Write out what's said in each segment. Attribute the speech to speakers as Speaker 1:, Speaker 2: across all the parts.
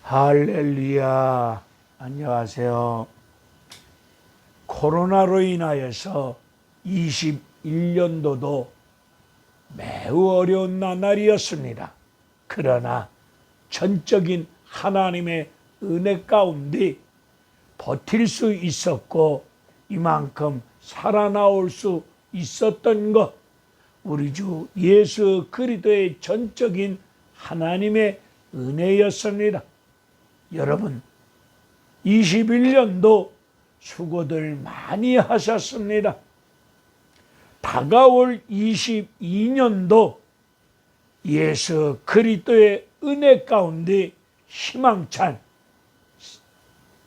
Speaker 1: 할렐루야. 안녕하세요. 코로나로 인하여서 21년도도 매우 어려운 나날이었습니다. 그러나 전적인 하나님의 은혜 가운데 버틸 수 있었고 이만큼 살아나올 수 있었던 것, 우리 주 예수 그리스도의 전적인 하나님의 은혜였습니다. 여러분, 21년도 수고들 많이 하셨습니다. 다가올 22년도 예수 그리스도의 은혜 가운데 희망찬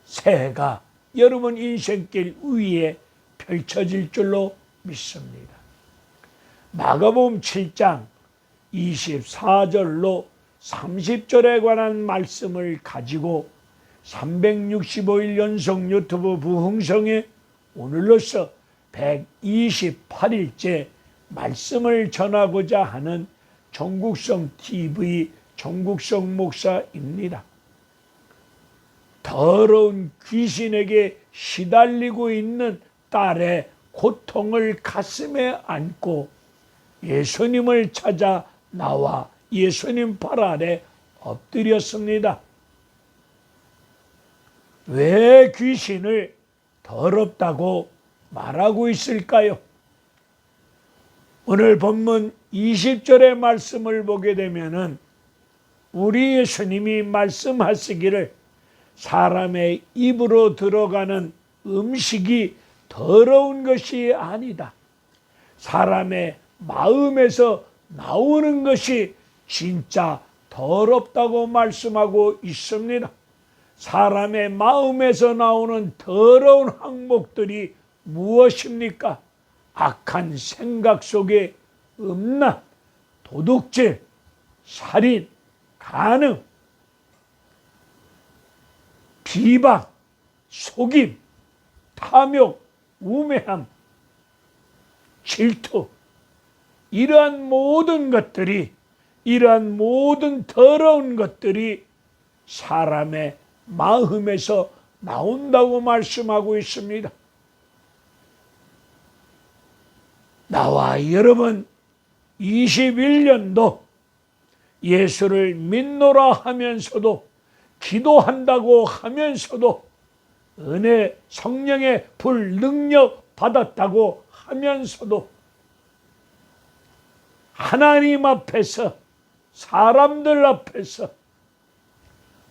Speaker 1: 새해가 여러분 인생길 위에 펼쳐질 줄로 믿습니다. 마가복음 7장 24절로 30절에 관한 말씀을 가지고 365일 연속 유튜브 부흥성에 오늘로서 128일째 말씀을 전하고자 하는 종국성 TV 종국성 목사입니다. 더러운 귀신에게 시달리고 있는 딸의 고통을 가슴에 안고 예수님을 찾아 나와 예수님 발 아래 엎드렸습니다. 왜 귀신을 더럽다고 말하고 있을까요? 오늘 본문 20절의 말씀을 보게 되면은 우리 예수님이 말씀하시기를 사람의 입으로 들어가는 음식이 더러운 것이 아니다. 사람의 마음에서 나오는 것이 진짜 더럽다고 말씀하고 있습니다. 사람의 마음에서 나오는 더러운 항목들이 무엇입니까? 악한 생각 속에 음란, 도둑질, 살인, 간음, 비방, 속임, 탐욕, 우매함, 질투, 이러한 모든 것들이, 이러한 모든 더러운 것들이 사람의 마음에서 나온다고 말씀하고 있습니다. 나와 여러분 21년도 예수를 믿노라 하면서도 기도한다고 하면서도 은혜 성령의 불능력 받았다고 하면서도 하나님 앞에서 사람들 앞에서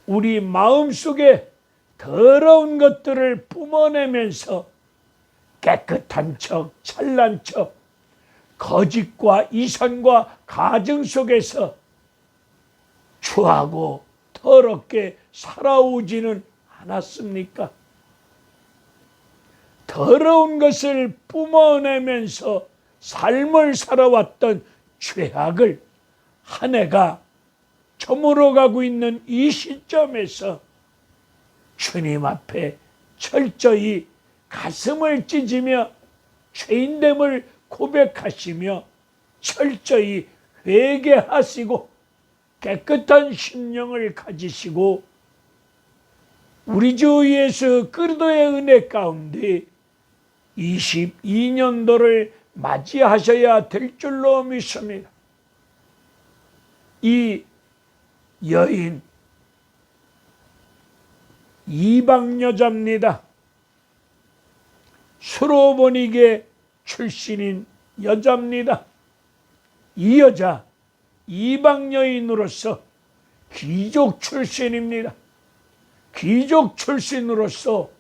Speaker 1: 우리 마음속에 더러운 것들을 뿜어내면서 깨끗한 척, 찬란 척, 거짓과 이선과 가증 속에서 추하고 더럽게 살아오지는 않았습니까? 더러운 것을 뿜어내면서 삶을 살아왔던 죄악을 한 해가 저물어가고 있는 이 시점에서 주님 앞에 철저히 가슴을 찢으며 죄인됨을 고백하시며 철저히 회개하시고 깨끗한 심령을 가지시고 우리 주 예수 그리스도의 은혜 가운데 22년도를 맞이하셔야 될 줄로 믿습니다. 이 여인 이방 여자입니다. 수로보니게 출신인 여자입니다. 이 여자 이방 여인으로서 귀족 출신입니다. 귀족 출신으로서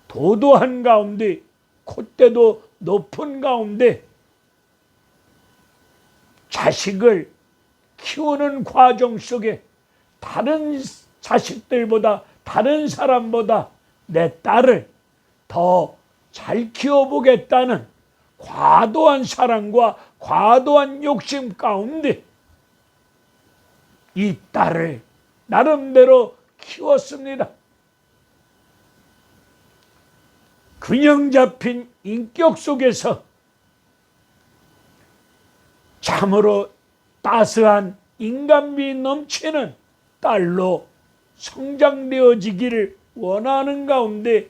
Speaker 1: 도도한 가운데 콧대도 높은 가운데 자식을 키우는 과정 속에 다른 자식들보다 다른 사람보다 내 딸을 더 잘 키워보겠다는 과도한 사랑과 과도한 욕심 가운데 이 딸을 나름대로 키웠습니다. 균형 잡힌 인격 속에서 참으로 따스한 인간미 넘치는 딸로 성장되어지기를 원하는 가운데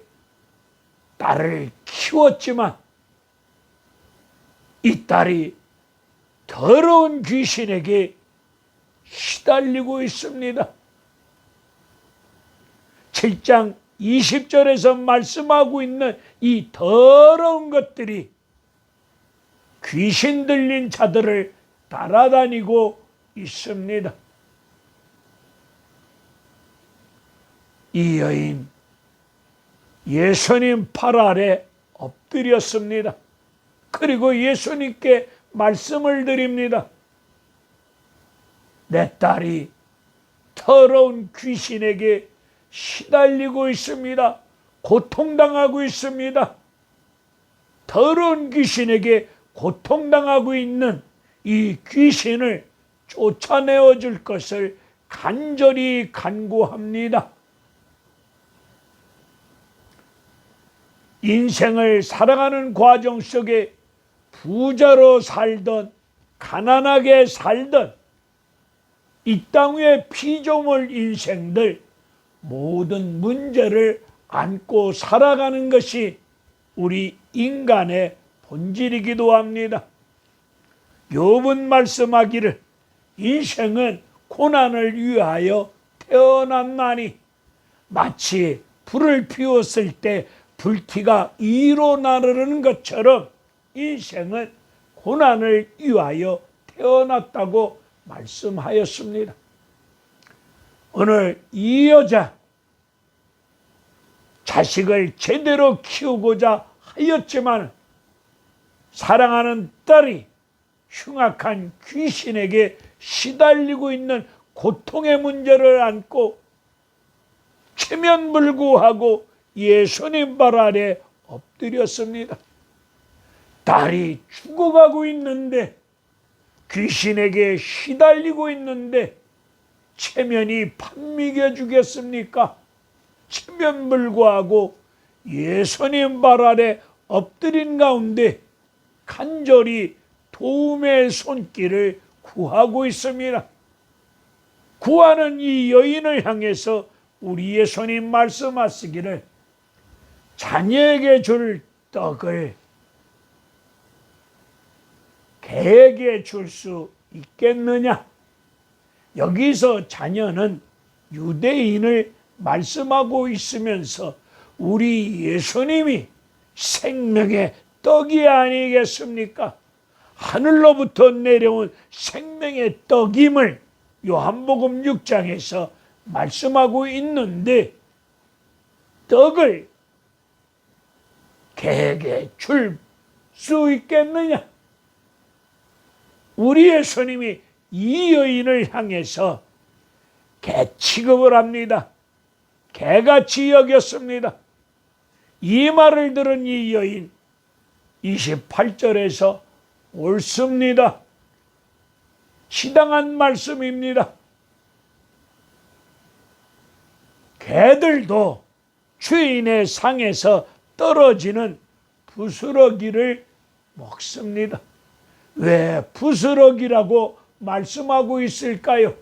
Speaker 1: 딸을 키웠지만 이 딸이 더러운 귀신에게 시달리고 있습니다. 7장 20절에서 말씀하고 있는 이 더러운 것들이 귀신 들린 자들을 따라다니고 있습니다. 이 여인 예수님 팔 아래 엎드렸습니다. 그리고 예수님께 말씀을 드립니다. 내 딸이 더러운 귀신에게 시달리고 있습니다. 고통당하고 있습니다. 더러운 귀신에게 고통당하고 있는 이 귀신을 쫓아내어 줄 것을 간절히 간구합니다. 인생을 살아가는 과정 속에 부자로 살던 가난하게 살던 이 땅 위의 피조물 인생들 모든 문제를 안고 살아가는 것이 우리 인간의 본질이기도 합니다. 욥은 말씀하기를 인생은 고난을 위하여 태어났나니 마치 불을 피웠을 때 불티가 이로 나르는 것처럼 인생은 고난을 위하여 태어났다고 말씀하였습니다. 오늘 이 여자 자식을 제대로 키우고자 하였지만 사랑하는 딸이 흉악한 귀신에게 시달리고 있는 고통의 문제를 안고 체면불구하고 예수님 발 아래 엎드렸습니다. 딸이 죽어가고 있는데 귀신에게 시달리고 있는데 체면이 판미겨 주겠습니까? 체면불구하고 예수님 발 아래 엎드린 가운데 간절히 도움의 손길을 구하고 있습니다. 구하는 이 여인을 향해서 우리 예수님 말씀하시기를 자녀에게 줄 떡을 개에게 줄 수 있겠느냐? 여기서 자녀는 유대인을 말씀하고 있으면서 우리 예수님이 생명의 떡이 아니겠습니까? 하늘로부터 내려온 생명의 떡임을 요한복음 6장에서 말씀하고 있는데 떡을 개에게 줄 수 있겠느냐? 우리 예수님이 이 여인을 향해서 개 취급을 합니다. 개같이 여겼습니다. 이 말을 들은 이 여인 28절에서 옳습니다. 시당한 말씀입니다. 개들도 주인의 상에서 떨어지는 부스러기를 먹습니다. 왜 부스러기라고 말씀하고 있을까요?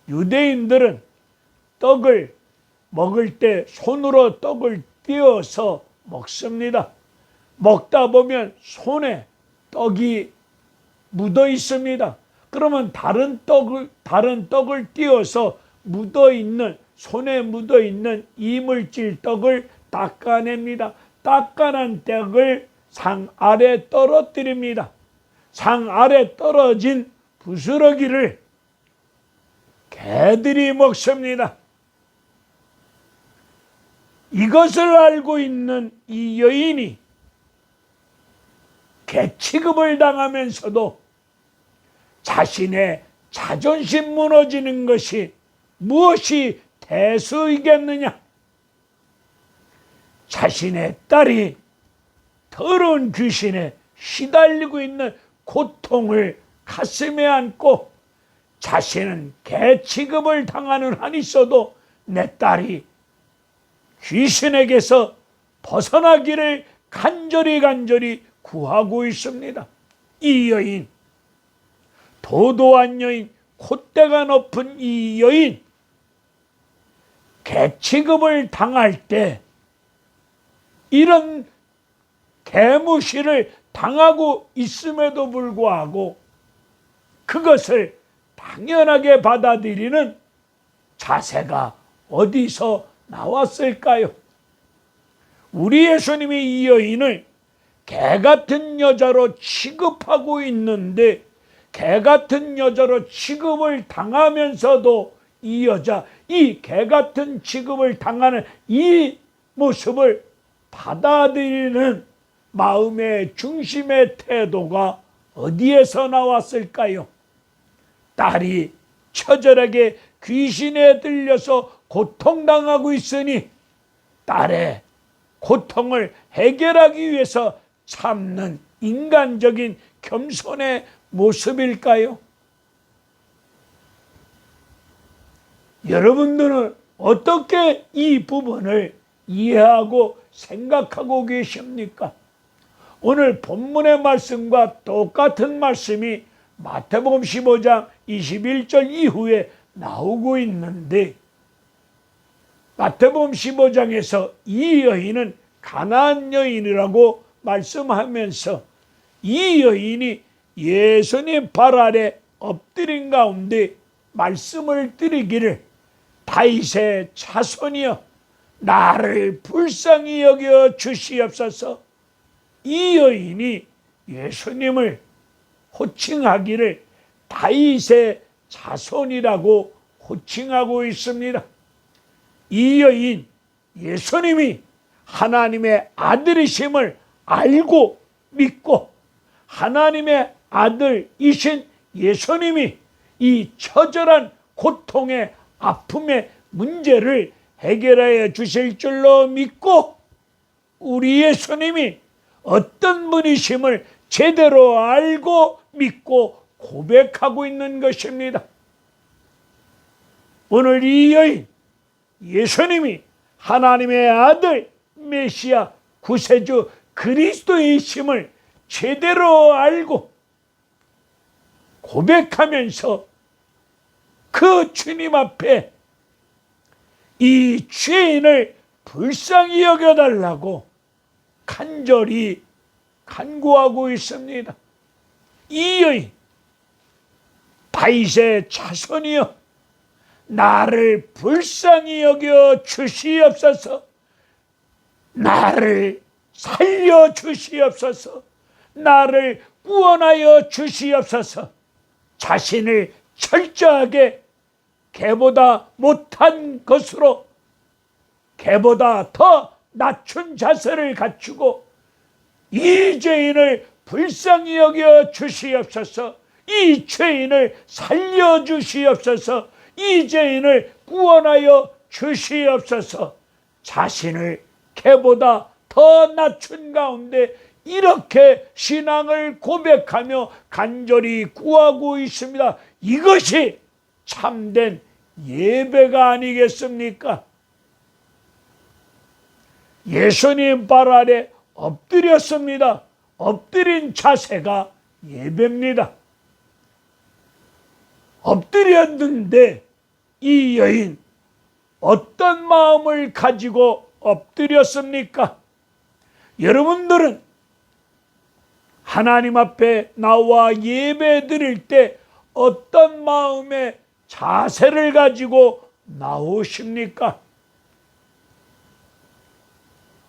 Speaker 1: 유대인들은 떡을 먹을 때 손으로 떡을 띄어서 먹습니다. 먹다 보면 손에 떡이 묻어 있습니다. 그러면 다른 떡을 띄어서 손에 묻어 있는 이물질 떡을 닦아냅니다. 닦아낸 떡을 상 아래 떨어뜨립니다. 상 아래 떨어진 부스러기를 개들이 먹습니다. 이것을 알고 있는 이 여인이 개 취급을 당하면서도 자신의 자존심 무너지는 것이 무엇이 대수이겠느냐? 자신의 딸이 더러운 귀신에 시달리고 있는 고통을 가슴에 안고 자신은 개 취급을 당하는 한이 있어도 내 딸이 귀신에게서 벗어나기를 간절히 구하고 있습니다. 이 여인, 도도한 여인, 콧대가 높은 이 여인, 개취급을 당할 때 이런 개무시를 당하고 있음에도 불구하고 그것을 당연하게 받아들이는 자세가 어디서 나왔을까요? 우리 예수님이 이 여인을 개 같은 여자로 취급하고 있는데 개 같은 여자로 취급을 당하면서도 이 여자, 이 개 같은 취급을 당하는 이 모습을 받아들이는 마음의 중심의 태도가 어디에서 나왔을까요? 딸이 처절하게 귀신에 들려서 고통당하고 있으니 딸의 고통을 해결하기 위해서 참는 인간적인 겸손의 모습일까요? 여러분들은 어떻게 이 부분을 이해하고 생각하고 계십니까? 오늘 본문의 말씀과 똑같은 말씀이 마태복음 15장 21절 이후에 나오고 있는데 마태복음 15장에서 이 여인은 가나안 여인이라고 말씀하면서 이 여인이 예수님 발 아래 엎드린 가운데 말씀을 드리기를 다윗의 자손이여 나를 불쌍히 여겨 주시옵소서. 이 여인이 예수님을 호칭하기를 다윗의 자손이라고 호칭하고 있습니다. 이 여인 예수님이 하나님의 아들이심을 알고 믿고 하나님의 아들이신 예수님이 이 처절한 고통의 아픔의 문제를 해결하여 주실 줄로 믿고 우리 예수님이 어떤 분이심을 제대로 알고 믿고 고백하고 있는 것입니다. 오늘 이 여인 예수님이 하나님의 아들 메시아 구세주 그리스도이심을 제대로 알고 고백하면서 그 주님 앞에 이 죄인을 불쌍히 여겨달라고 간절히 간구하고 있습니다. 이 여인 다윗의 자손이여 나를 불쌍히 여겨 주시옵소서. 나를 살려 주시옵소서. 나를 구원하여 주시옵소서. 자신을 철저하게 개보다 못한 것으로 개보다 더 낮춘 자세를 갖추고 이 죄인을 불쌍히 여겨 주시옵소서. 이 죄인을 살려 주시옵소서. 이 죄인을 구원하여 주시옵소서. 자신을 개보다 더 낮춘 가운데 이렇게 신앙을 고백하며 간절히 구하고 있습니다. 이것이 참된 예배가 아니겠습니까? 예수님 발 아래 엎드렸습니다. 엎드린 자세가 예배입니다. 엎드렸는데 이 여인 어떤 마음을 가지고 엎드렸습니까? 여러분들은 하나님 앞에 나와 예배 드릴 때 어떤 마음의 자세를 가지고 나오십니까?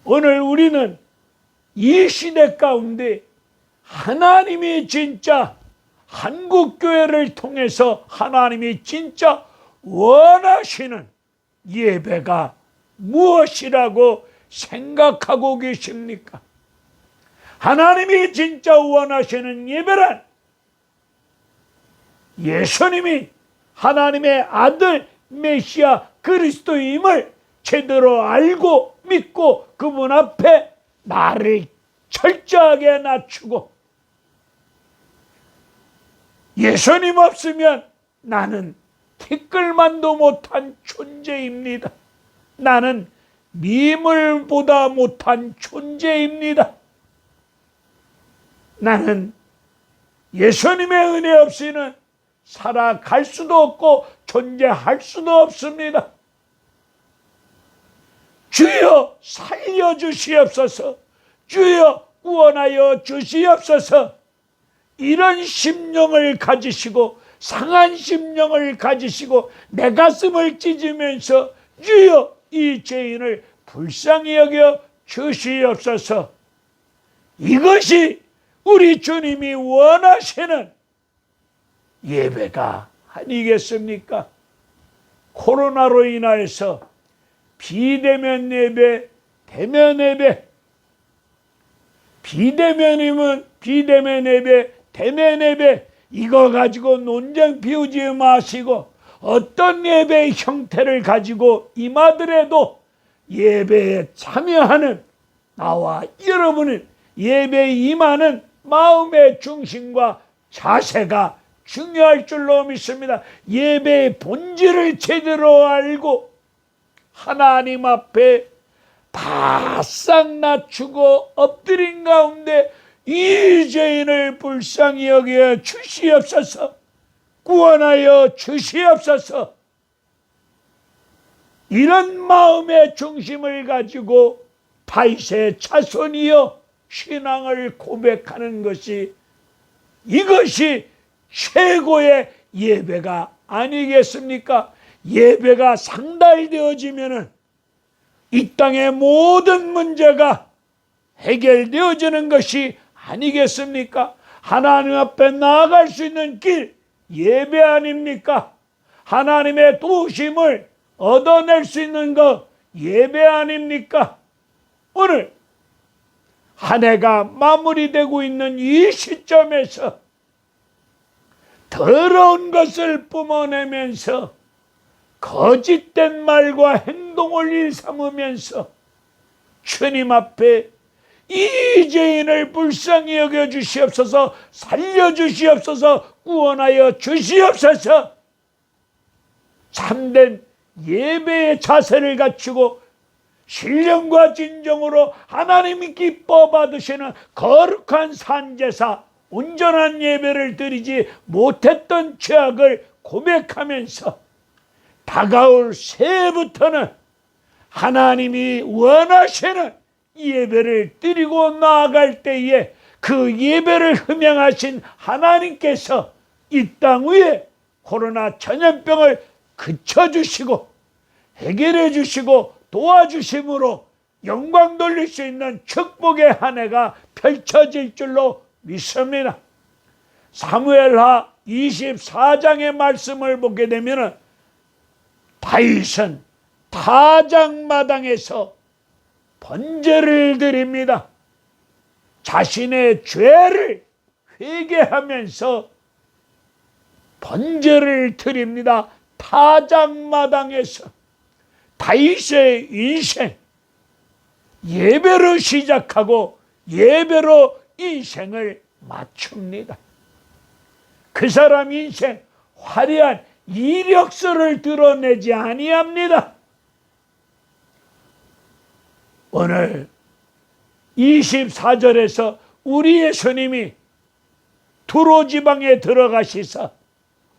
Speaker 1: 오늘 우리는 이 시대 가운데 하나님이 진짜 한국교회를 통해서 하나님이 진짜 원하시는 예배가 무엇이라고 생각하고 계십니까? 하나님이 진짜 원하시는 예배란 예수님이 하나님의 아들 메시아 그리스도임을 제대로 알고 믿고 그분 앞에 나를 철저하게 낮추고 예수님 없으면 나는 티끌만도 못한 존재입니다. 나는 미물보다 못한 존재입니다. 나는 예수님의 은혜 없이는 살아갈 수도 없고 존재할 수도 없습니다. 주여 살려주시옵소서, 주여 구원하여 주시옵소서. 이런 심령을 가지시고, 상한 심령을 가지시고 내 가슴을 찢으면서 주여 이 죄인을 불쌍히 여겨 주시옵소서. 이것이 우리 주님이 원하시는 예배가 아니겠습니까? 코로나로 인하여서 비대면 예배, 대면 예배, 비대면이면 비대면 예배, 대면 예배, 이거 가지고 논쟁 피우지 마시고 어떤 예배의 형태를 가지고 임하더라도 예배에 참여하는 나와 여러분은 예배에 임하는 마음의 중심과 자세가 중요할 줄로 믿습니다. 예배의 본질을 제대로 알고 하나님 앞에 바싹 낮추고 엎드린 가운데 이 죄인을 불쌍히 여겨 주시옵소서, 구원하여 주시옵소서. 이런 마음의 중심을 가지고 다윗의 자손이여 신앙을 고백하는 것이, 이것이 최고의 예배가 아니겠습니까? 예배가 상달되어지면은 이 땅의 모든 문제가 해결되어지는 것이 아니겠습니까? 하나님 앞에 나아갈 수 있는 길, 예배 아닙니까? 하나님의 도우심을 얻어낼 수 있는 것, 예배 아닙니까? 오늘 한 해가 마무리되고 있는 이 시점에서 더러운 것을 뿜어내면서 거짓된 말과 행동을 일삼으면서 주님 앞에 이 죄인을 불쌍히 여겨 주시옵소서, 살려주시옵소서, 구원하여 주시옵소서. 참된 예배의 자세를 갖추고 신령과 진정으로 하나님이 기뻐 받으시는 거룩한 산제사, 온전한 예배를 드리지 못했던 죄악을 고백하면서 다가올 새해부터는 하나님이 원하시는 예배를 드리고 나아갈 때에 그 예배를 흠양하신 하나님께서 이 땅 위에 코로나 전염병을 그쳐주시고 해결해 주시고 도와주심으로 영광 돌릴 수 있는 축복의 한 해가 펼쳐질 줄로 믿습니다. 사무엘하 24장의 말씀을 보게 되면 다윗은 타작마당에서 번제를 드립니다. 자신의 죄를 회개하면서 번제를 드립니다. 타작마당에서 다윗의 인생, 예배로 시작하고 예배로 인생을 마칩니다. 그 사람 인생 화려한 이력서를 드러내지 아니합니다. 오늘 24절에서 우리 예수님이 두로 지방에 들어가시사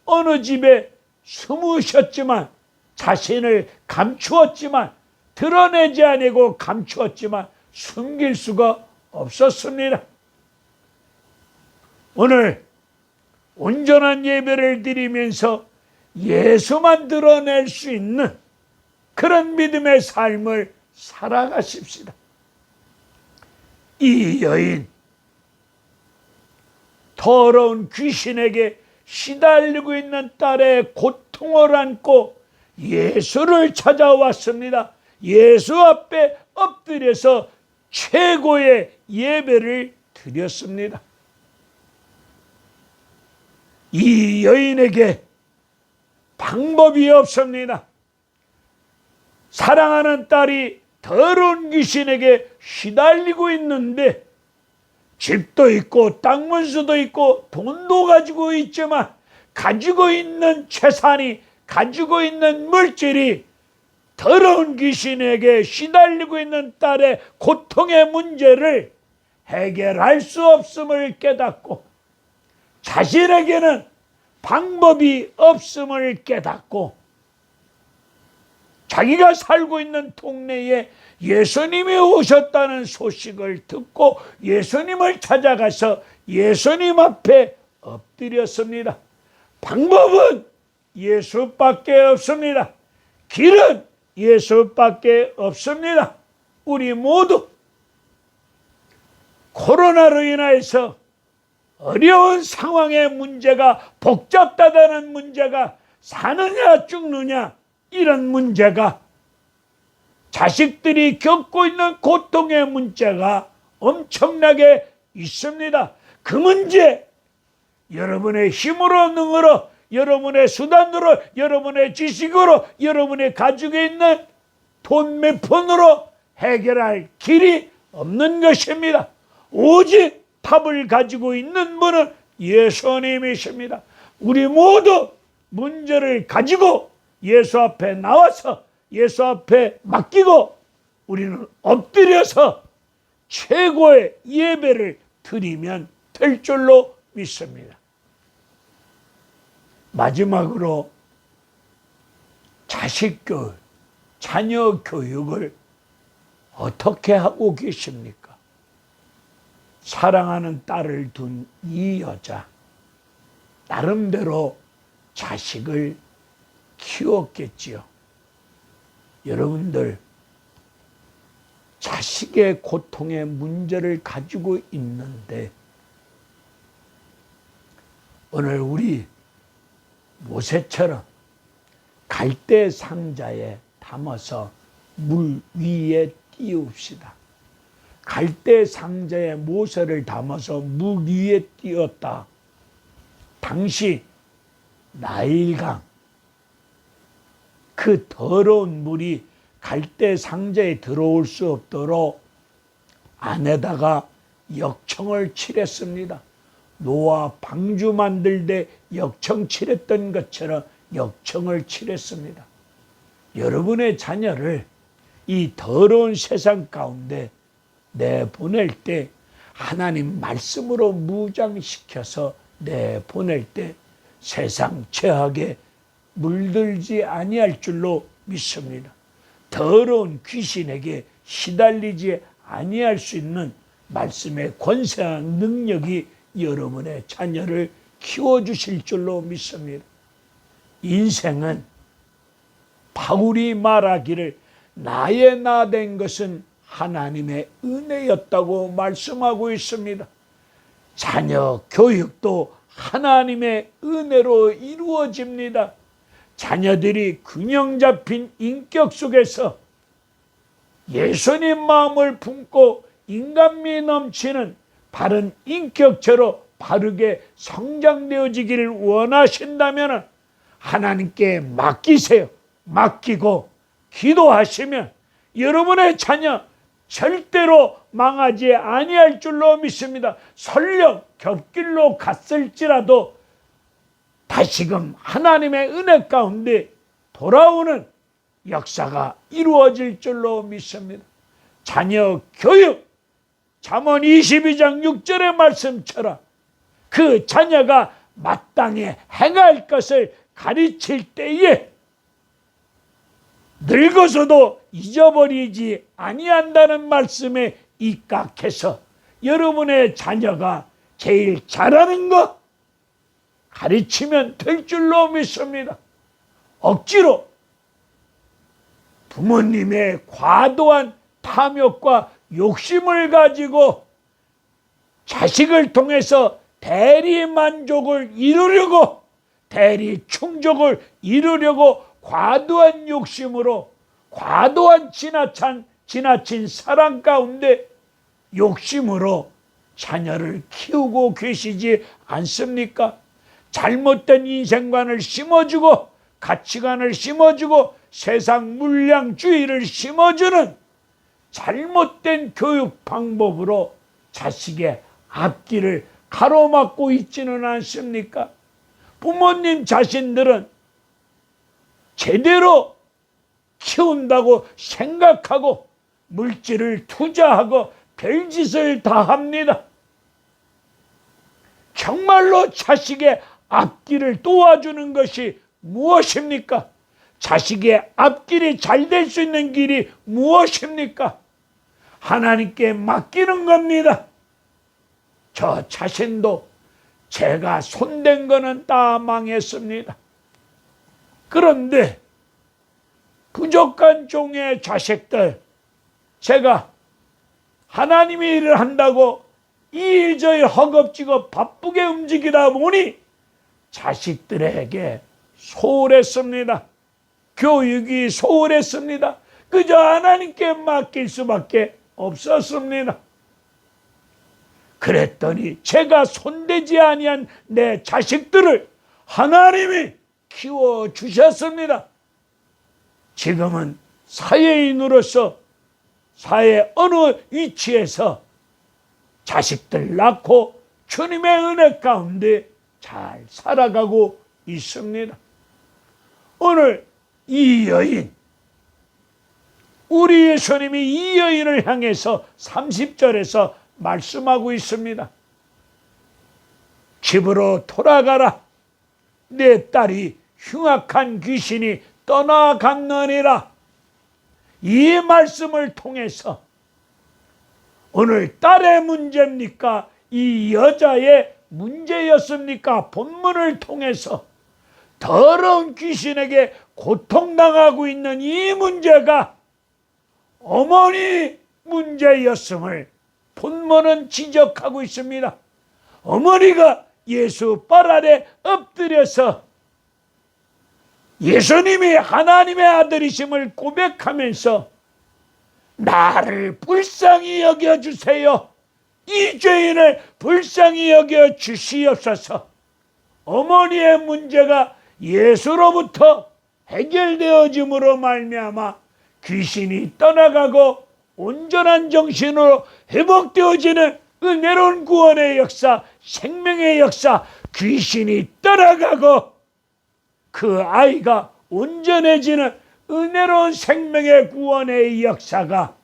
Speaker 1: 어느 집에 숨으셨지만 자신을 감추었지만 드러내지 아니고 감추었지만 숨길 수가 없었습니다. 오늘 온전한 예배를 드리면서 예수만 드러낼 수 있는 그런 믿음의 삶을 살아가십시다. 이 여인, 더러운 귀신에게 시달리고 있는 딸의 고통을 안고 예수를 찾아왔습니다. 예수 앞에 엎드려서 최고의 예배를 드렸습니다. 이 여인에게 방법이 없습니다. 사랑하는 딸이 더러운 귀신에게 시달리고 있는데 집도 있고 땅 문수도 있고 돈도 가지고 있지만 가지고 있는 재산이, 가지고 있는 물질이 더러운 귀신에게 시달리고 있는 딸의 고통의 문제를 해결할 수 없음을 깨닫고 자신에게는 방법이 없음을 깨닫고 자기가 살고 있는 동네에 예수님이 오셨다는 소식을 듣고 예수님을 찾아가서 예수님 앞에 엎드렸습니다. 방법은 예수밖에 없습니다. 길은 예수밖에 없습니다. 우리 모두 코로나로 인해서 어려운 상황의 문제가, 복잡하다는 문제가, 사느냐 죽느냐 이런 문제가, 자식들이 겪고 있는 고통의 문제가 엄청나게 있습니다. 그 문제 여러분의 힘으로 능으로, 여러분의 수단으로, 여러분의 지식으로, 여러분의 가지고 있는 돈 몇 푼으로 해결할 길이 없는 것입니다. 오직 답을 가지고 있는 분은 예수님이십니다. 우리 모두 문제를 가지고 예수 앞에 나와서 예수 앞에 맡기고 우리는 엎드려서 최고의 예배를 드리면 될 줄로 믿습니다. 마지막으로 자식 교육, 자녀 교육을 어떻게 하고 계십니까? 사랑하는 딸을 둔 이 여자, 나름대로 자식을 키웠겠지요. 여러분들, 자식의 고통의 문제를 가지고 있는데 오늘 우리 모세처럼 갈대 상자에 담아서 물 위에 띄웁시다. 갈대 상자에 모세를 담아서 물 위에 띄웠다. 당시 나일강, 그 더러운 물이 갈대 상자에 들어올 수 없도록 안에다가 역청을 칠했습니다. 노아 방주 만들 때 역청 칠했던 것처럼 역청을 칠했습니다. 여러분의 자녀를 이 더러운 세상 가운데 내보낼 때 하나님 말씀으로 무장시켜서 내보낼 때 세상 죄악에 물들지 아니할 줄로 믿습니다. 더러운 귀신에게 시달리지 아니할 수 있는 말씀의 권세와 능력이 여러분의 자녀를 키워주실 줄로 믿습니다. 인생은 바울이 말하기를 나의 나 된 것은 하나님의 은혜였다고 말씀하고 있습니다. 자녀 교육도 하나님의 은혜로 이루어집니다. 자녀들이 균형 잡힌 인격 속에서 예수님 마음을 품고 인간미 넘치는 바른 인격체로 바르게 성장되어지기를 원하신다면 하나님께 맡기세요. 맡기고 기도하시면 여러분의 자녀 절대로 망하지 아니할 줄로 믿습니다. 설령 곁길로 갔을지라도 다시금 하나님의 은혜 가운데 돌아오는 역사가 이루어질 줄로 믿습니다. 자녀 교육, 잠언 22장 6절의 말씀처럼 그 자녀가 마땅히 행할 것을 가르칠 때에 늙어서도 잊어버리지 아니한다는 말씀에 입각해서 여러분의 자녀가 제일 잘하는 것 가르치면 될 줄로 믿습니다. 억지로 부모님의 과도한 탐욕과 욕심을 가지고 자식을 통해서 대리 만족을 이루려고, 대리 충족을 이루려고 과도한 욕심으로, 과도한 지나친 사랑 가운데 욕심으로 자녀를 키우고 계시지 않습니까? 잘못된 인생관을 심어주고 가치관을 심어주고 세상 물량주의를 심어주는 잘못된 교육 방법으로 자식의 앞길을 가로막고 있지는 않습니까? 부모님 자신들은 제대로 키운다고 생각하고 물질을 투자하고 별짓을 다 합니다. 정말로 자식의 앞길을 도와주는 것이 무엇입니까? 자식의 앞길이 잘 될 수 있는 길이 무엇입니까? 하나님께 맡기는 겁니다. 저 자신도 제가 손댄 거는 다 망했습니다. 그런데 부족한 종의 자식들, 제가 하나님의 일을 한다고 이일저일 허겁지겁 바쁘게 움직이다 보니 자식들에게 소홀했습니다. 교육이 소홀했습니다. 그저 하나님께 맡길 수밖에 없었습니다. 그랬더니 제가 손대지 아니한 내 자식들을 하나님이 키워주셨습니다. 지금은 사회인으로서 사회 어느 위치에서 자식들 낳고 주님의 은혜 가운데 잘 살아가고 있습니다. 오늘 이 여인, 우리 예수님이 이 여인을 향해서 30절에서 말씀하고 있습니다. 집으로 돌아가라. 내 딸이 흉악한 귀신이 떠나갔느니라. 이 말씀을 통해서 오늘 딸의 문제입니까? 이 여자의 문제였습니까? 본문을 통해서 더러운 귀신에게 고통당하고 있는 이 문제가 어머니 문제였음을 본문은 지적하고 있습니다. 어머니가 예수 발 아래 엎드려서 예수님이 하나님의 아들이심을 고백하면서 나를 불쌍히 여겨주세요. 이 죄인을 불쌍히 여겨 주시옵소서. 어머니의 문제가 예수로부터 해결되어짐으로 말미암아 귀신이 떠나가고 온전한 정신으로 회복되어지는 은혜로운 구원의 역사, 생명의 역사, 귀신이 떠나가고 그 아이가 온전해지는 은혜로운 생명의 구원의 역사가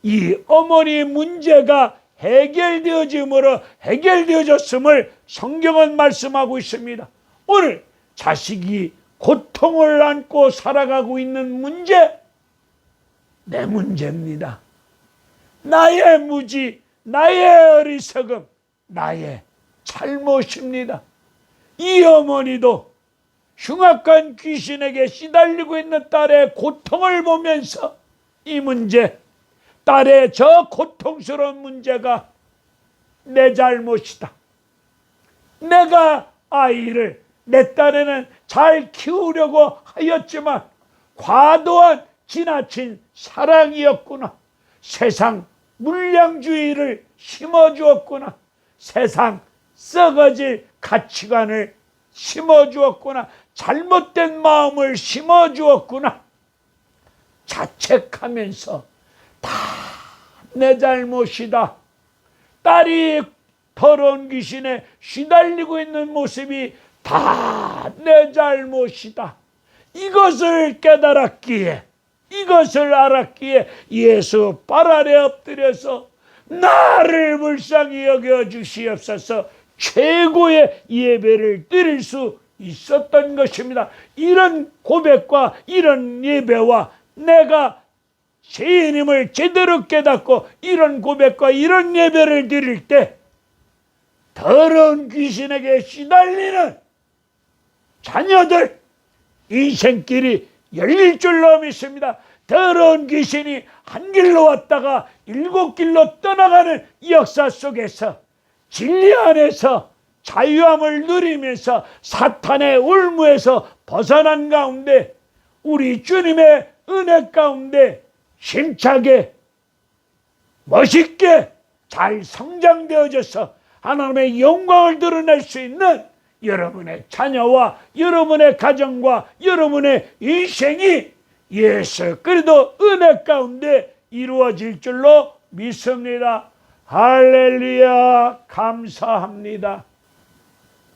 Speaker 1: 이 어머니 문제가 해결되어짐으로 해결되어졌음을 성경은 말씀하고 있습니다. 오늘 자식이 고통을 안고 살아가고 있는 문제, 내 문제입니다. 나의 무지, 나의 어리석음, 나의 잘못입니다. 이 어머니도 흉악한 귀신에게 시달리고 있는 딸의 고통을 보면서 이 문제, 딸의 저 고통스러운 문제가 내 잘못이다. 내가 아이를, 내 딸에는 잘 키우려고 하였지만 과도한 지나친 사랑이었구나. 세상 물량주의를 심어주었구나. 세상 썩어질 가치관을 심어주었구나. 잘못된 마음을 심어주었구나. 자책하면서 다 내 잘못이다. 딸이 더러운 귀신에 시달리고 있는 모습이 다 내 잘못이다. 이것을 깨달았기에, 이것을 알았기에 예수 발 아래 엎드려서 나를 불쌍히 여겨 주시옵소서 최고의 예배를 드릴 수 있었던 것입니다. 이런 고백과 이런 예배와 내가 죄인임을 제대로 깨닫고 이런 고백과 이런 예배를 드릴 때 더러운 귀신에게 시달리는 자녀들 인생길이 열릴 줄로 믿습니다. 더러운 귀신이 한 길로 왔다가 7길로 떠나가는 역사 속에서 진리 안에서 자유함을 누리면서 사탄의 올무에서 벗어난 가운데 우리 주님의 은혜 가운데 힘차게 멋있게 잘 성장되어져서 하나님의 영광을 드러낼 수 있는 여러분의 자녀와 여러분의 가정과 여러분의 인생이 예수 그리스도 은혜 가운데 이루어질 줄로 믿습니다. 할렐루야, 감사합니다.